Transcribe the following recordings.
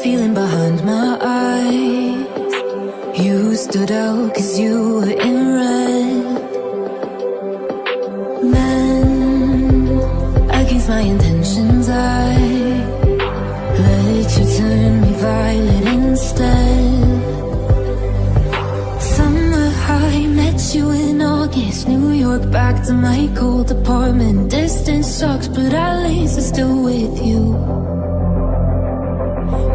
feeling behind my eyes. You stood out 'cause you were in red. Men against my intentions, I let you turn me violet instead. Summer high, met you in August. New York, back to my cold apartment. Distance sucks, but at least I'm still with you.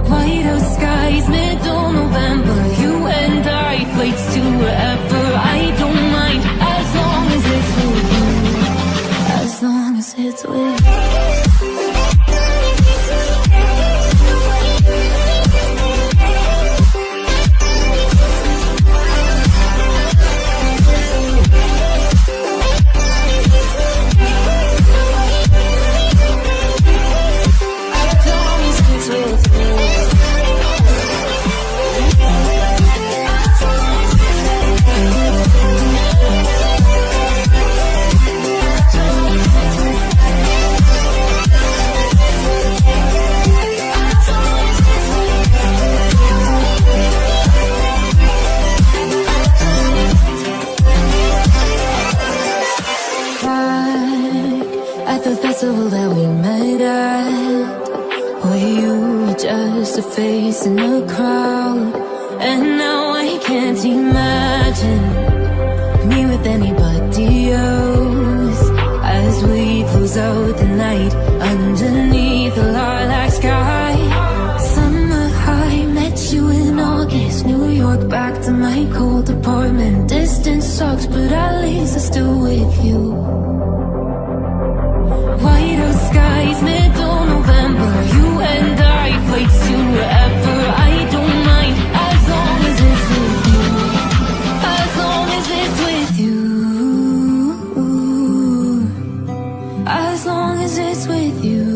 Whiteout skies, middle November. You and I, flights to wherever. I don't mind, as long as it's with you. As long as it's with you. At the festival that we met at, where you were just a face in the crowd. And now I can't imagine me with anybody else, as we close out the night underneath the lilac sky. Summer high, met you in August. New York, back to my cold apartment. Distance sucks, but at least I'm still with you. Whiteout skies, middle November. You and I, flights to wherever. I don't mind, as long as it's with you. As long as it's with you. As long as it's with you.